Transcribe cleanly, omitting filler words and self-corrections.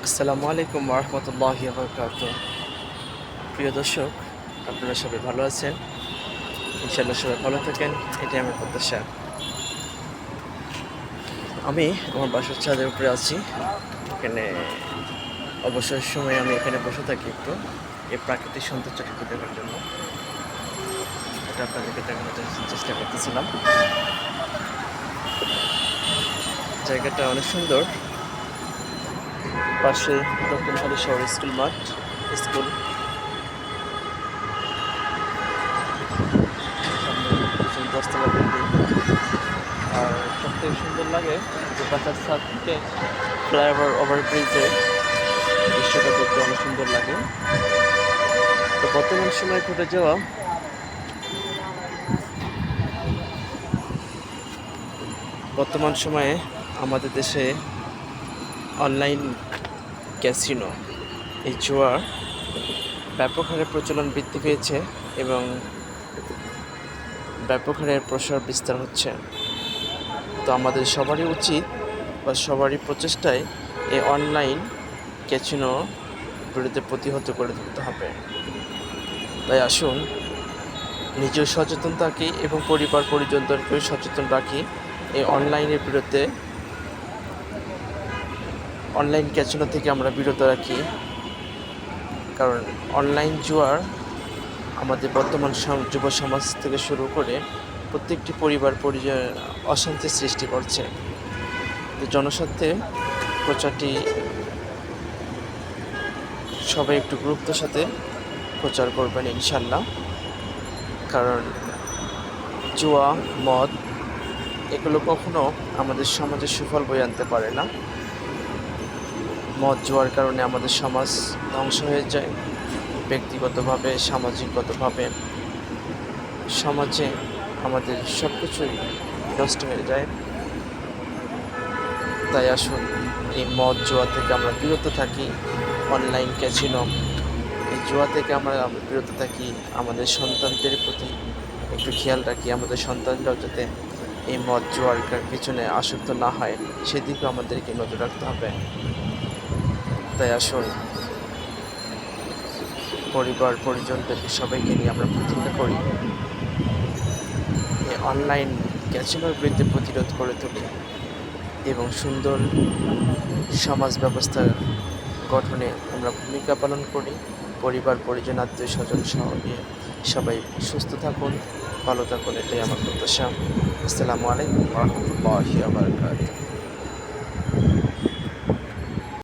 আসসালামু আলাইকুম ওয়া রাহমাতুল্লাহি ওয়া বারাকাতুহু। প্রিয় দর্শক, আপনারা সবাই ভালো আছেন? ইনশাআল্লাহ সবাই ভালো থাকেন, এটাই আমার প্রত্যাশা। আমি আমার বাসার ছাদের উপরে আছি। এখানে অবসর সময়ে আমি এখানে বসে থাকি একটু এই প্রাকৃতিক সৌন্দর্যটুকু দেখার জন্য। এটা আপনাদেরকে দেখানোর চেষ্টা করতেছিলাম। জায়গাটা অনেক সুন্দর। পাশে দক্ষিণ হালিশহর স্কুল মাঠ, স্কুল। সামনে দশতলা বিল্ডিং। আর সবথেকে সুন্দর লাগে যে বাসার ছাদ থেকে ফ্লাইওভার ওভারব্রিজে দৃশ্যটা দেখতে অনেক সুন্দর লাগে। তো বর্তমান সময়ে ঘটে যাওয়া বর্তমান সময়ে আমাদের দেশে অনলাইন ক্যাসিনো, এই জুয়া ব্যাপক হারে প্রচলন বৃদ্ধি পেয়েছে এবং ব্যাপক হারে প্রসার বিস্তার হচ্ছে। তো আমাদের সবারই উচিত বা সবারই প্রচেষ্টায় এই অনলাইন ক্যাসিনো বিরুদ্ধে প্রতিহত করে তুলতে হবে। তাই আসুন নিজেও সচেতন থাকি এবং পরিবার পরিজনদেরকেও সচেতন রাখি এই অনলাইনের বিরুদ্ধে। অনলাইন ক্যাসিনো থেকে আমরা বিরত রাখি, কারণ অনলাইন জুয়ার আমাদের বর্তমান যুব সমাজ থেকে শুরু করে প্রত্যেকটি পরিবার পরিজন অশান্তির সৃষ্টি করছে। তো জনস্বার্থে প্রচারটি সবাই একটু গুরুত্বের সাথে প্রচার করবেন ইনশাল্লাহ। কারণ জুয়া, মদ এগুলো কখনো আমাদের সমাজে সুফল বয়ে আনতে পারে না। মদ জুয়ার কারণে আমাদের সমাজ ধ্বংস হয়ে যায়, ব্যক্তিগতভাবে, সামাজিকগতভাবে। সমাজে আমাদের সব কিছুই নষ্ট হয়ে যায়। তাই আসুন এই মদ জুয়া থেকে আমরা বিরত থাকি। অনলাইন ক্যাসিনো, এই জুয়া থেকে আমরা বিরত থাকি। আমাদের সন্তানদের প্রতি একটু খেয়াল রাখি, আমাদের সন্তানরাও যাতে এই মদ জুয়ার পিছনে আসক্ত না হয় সেদিকেও আমাদেরকে নজর রাখতে হবে। তাই আসুন পরিবার পরিজনদেরকে সবাইকে নিয়ে আমরা প্রতিজ্ঞা করি এই অনলাইন ক্যাসিনোর বিরুদ্ধে প্রতিরোধ করে তুলি এবং সুন্দর সমাজ ব্যবস্থা গঠনে আমরা ভূমিকা পালন করি। পরিবার পরিজন আত্মীয় স্বজন সহ নিয়ে সবাই সুস্থ থাকুন, ভালো থাকুন, এটাই আমার প্রত্যাশা। আসসালামু আলাইকুম ওয়া রাহমাতুল্লাহি ওয়া বারাকাতুহু।